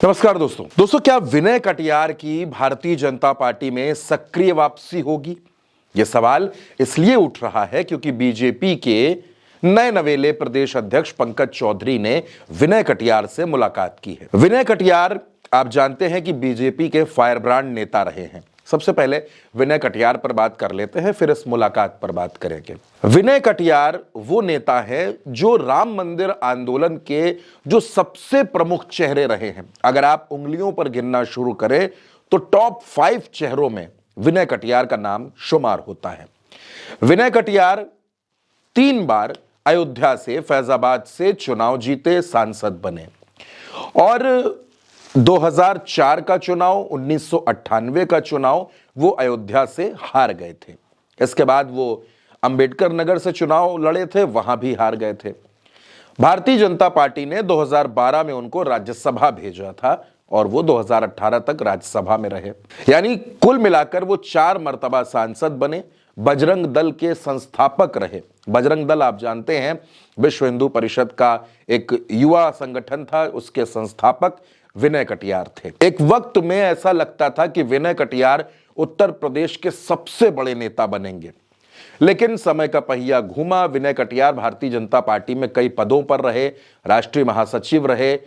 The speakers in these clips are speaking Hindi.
नमस्कार दोस्तों क्या विनय कटियार की भारतीय जनता पार्टी में सक्रिय वापसी होगी? यह सवाल इसलिए उठ रहा है क्योंकि बीजेपी के नए नवेले प्रदेश अध्यक्ष पंकज चौधरी ने विनय कटियार से मुलाकात की है। विनय कटियार आप जानते हैं कि बीजेपी के फायरब्रांड नेता रहे हैं। सबसे पहले विनय कटियार पर बात कर लेते हैं, फिर इस मुलाकात पर बात करेंगे। विनय कटियार वो नेता है जो राम मंदिर आंदोलन के जो सबसे प्रमुख चेहरे रहे हैं। अगर आप उंगलियों पर गिनना शुरू करें तो टॉप 5 चेहरों में विनय कटियार का नाम शुमार होता है। विनय कटियार 3 बार अयोध्या से, फैजाबाद से चुनाव जीते, सांसद बने और 2004 का चुनाव, 1998 का चुनाव वो अयोध्या से हार गए थे। इसके बाद वो अंबेडकर नगर से चुनाव लड़े थे, वहां भी हार गए थे। भारतीय जनता पार्टी ने 2012 में उनको राज्यसभा भेजा था और वो 2018 तक राज्यसभा में रहे। यानी कुल मिलाकर वो 4 मर्तबा सांसद बने। बजरंग दल के संस्थापक रहे। बजरंग दल आप जानते हैं विश्व हिंदू परिषद का एक युवा संगठन था, उसके संस्थापक विनय कटियार थे। एक वक्त में ऐसा लगता था कि विनय कटियार उत्तर प्रदेश के सबसे बड़े नेता बनेंगे, लेकिन समय का पहिया घूमा। विनय कटियार भारतीय जनता पार्टी में कई पदों पर रहे, राष्ट्रीय महासचिव रहे,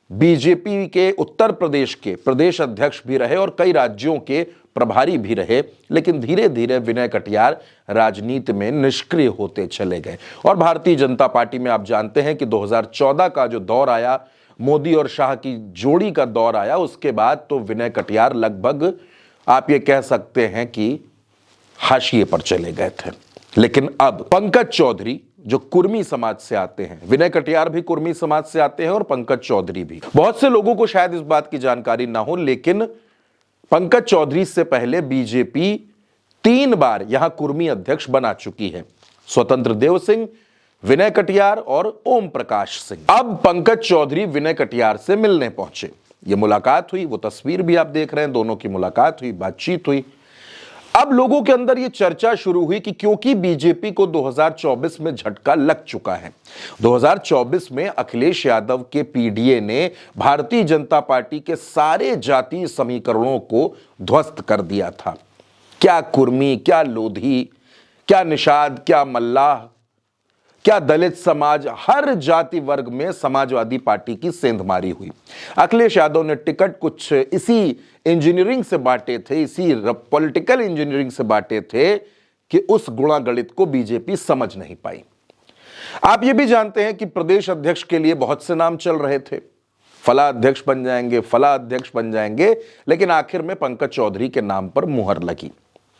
बीजेपी के उत्तर प्रदेश के प्रदेश अध्यक्ष भी रहे और कई राज्यों के प्रभारी भी रहे। लेकिन धीरे धीरे विनय कटियार राजनीति में निष्क्रिय होते चले गए और भारतीय जनता पार्टी में आप जानते हैं कि 2014 का जो दौर आया, मोदी और शाह की जोड़ी का दौर आया, उसके बाद तो विनय कटियार लगभग आप ये कह सकते हैं कि हाशिए पर चले गए थे। लेकिन अब पंकज चौधरी जो कुर्मी समाज से आते हैं, विनय कटियार भी कुर्मी समाज से आते हैं और पंकज चौधरी भी। बहुत से लोगों को शायद इस बात की जानकारी ना हो, लेकिन पंकज चौधरी से पहले बीजेपी 3 बार यहां कुर्मी अध्यक्ष बना चुकी है। स्वतंत्र देव सिंह, विनय कटियार और ओम प्रकाश सिंह। अब पंकज चौधरी विनय कटियार से मिलने पहुंचे। यह मुलाकात हुई, वो तस्वीर भी आप देख रहे हैं, दोनों की मुलाकात हुई, बातचीत हुई। अब लोगों के अंदर यह चर्चा शुरू हुई कि क्योंकि बीजेपी को 2024 में झटका लग चुका है। 2024 में अखिलेश यादव के पीडीए ने भारतीय जनता पार्टी के सारे जातीय समीकरणों को ध्वस्त कर दिया था। क्या कुर्मी, क्या लोधी, क्या निषाद, क्या मल्लाह, क्या दलित समाज, हर जाति वर्ग में समाजवादी पार्टी की सेंधमारी हुई। अखिलेश यादव ने टिकट कुछ इसी इंजीनियरिंग से बांटे थे, इसी पॉलिटिकल इंजीनियरिंग से बांटे थे कि उस गुणागणित को बीजेपी समझ नहीं पाई। आप ये भी जानते हैं कि प्रदेश अध्यक्ष के लिए बहुत से नाम चल रहे थे, फला अध्यक्ष बन जाएंगे, फला अध्यक्ष बन जाएंगे, लेकिन आखिर में पंकज चौधरी के नाम पर मुहर लगी।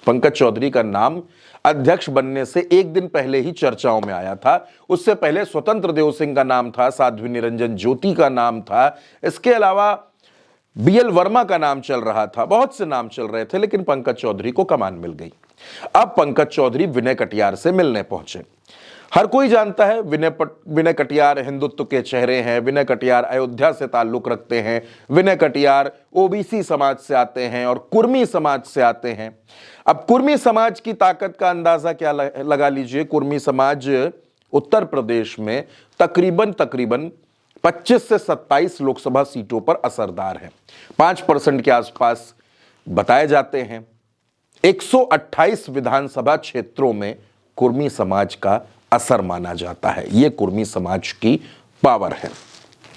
पंकज चौधरी का नाम अध्यक्ष बनने से एक दिन पहले ही चर्चाओं में आया था। उससे पहले स्वतंत्र देव सिंह का नाम था, साध्वी निरंजन ज्योति का नाम था, इसके अलावा बीएल वर्मा का नाम चल रहा था, बहुत से नाम चल रहे थे, लेकिन पंकज चौधरी को कमान मिल गई। अब पंकज चौधरी विनय कटियार से मिलने पहुंचे। हर कोई जानता है विनय कटियार हिंदुत्व के चेहरे हैं, विनय कटियार अयोध्या से ताल्लुक रखते हैं, विनय कटियार ओबीसी समाज से आते हैं और कुर्मी समाज से आते हैं। अब कुर्मी समाज की ताकत का अंदाजा क्या लगा लीजिए। कुर्मी समाज उत्तर प्रदेश में तकरीबन 25 से 27 लोकसभा सीटों पर असरदार है। 5% के आसपास बताए जाते हैं। 128 विधानसभा क्षेत्रों में कुर्मी समाज का असर माना जाता है। यह कुर्मी समाज की पावर है।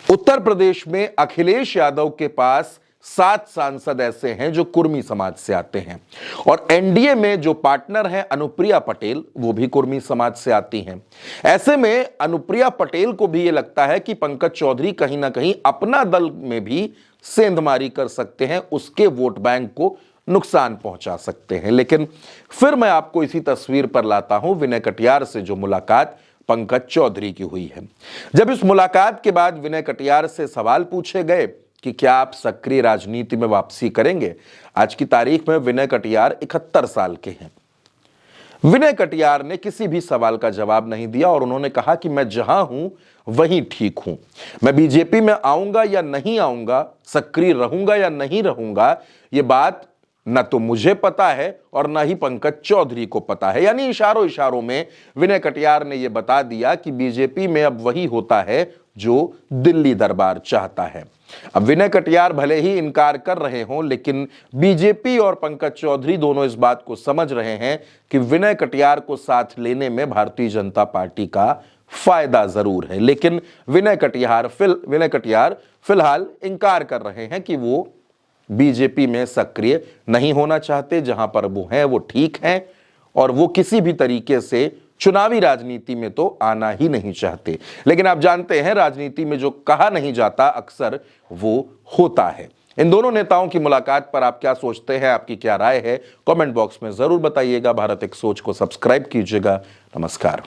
उत्तर प्रदेश में अखिलेश यादव के पास 7 सांसद ऐसे हैं जो कुर्मी समाज से आते हैं और एनडीए में जो पार्टनर हैं अनुप्रिया पटेल, वो भी कुर्मी समाज से आती हैं। ऐसे में अनुप्रिया पटेल को भी ये लगता है कि पंकज चौधरी कहीं ना कहीं अपना दल में भी सेंधमारी कर सकते हैं, उसके वोट बैंक को नुकसान पहुंचा सकते हैं। लेकिन फिर मैं आपको इसी तस्वीर पर लाता हूं विनय कटियार से जो मुलाकात पंकज चौधरी की हुई है। जब इस मुलाकात के बाद विनय कटियार से सवाल पूछे गए कि क्या आप सक्रिय राजनीति में वापसी करेंगे, आज की तारीख में विनय कटियार 71 साल के हैं। विनय कटियार ने किसी भी सवाल का जवाब नहीं दिया और उन्होंने कहा कि मैं जहां हूं वहीं ठीक हूं। मैं बीजेपी में आऊंगा या नहीं आऊंगा, सक्रिय रहूंगा या नहीं रहूंगा, यह बात न तो मुझे पता है और न ही पंकज चौधरी को पता है। यानी इशारों इशारों में विनय कटियार ने यह बता दिया कि बीजेपी में अब वही होता है जो दिल्ली दरबार चाहता है। अब विनय कटियार भले ही इनकार कर रहे हों, लेकिन बीजेपी और पंकज चौधरी दोनों इस बात को समझ रहे हैं कि विनय कटियार को साथ लेने में भारतीय जनता पार्टी का फायदा जरूर है। लेकिन विनय कटियार फिलहाल इनकार कर रहे हैं कि वो बीजेपी में सक्रिय नहीं होना चाहते। जहां पर वो हैं वो ठीक हैं और वो किसी भी तरीके से चुनावी राजनीति में तो आना ही नहीं चाहते। लेकिन आप जानते हैं, राजनीति में जो कहा नहीं जाता अक्सर वो होता है। इन दोनों नेताओं की मुलाकात पर आप क्या सोचते हैं, आपकी क्या राय है, कमेंट बॉक्स में जरूर बताइएगा। भारत एक सोच को सब्सक्राइब कीजिएगा। नमस्कार।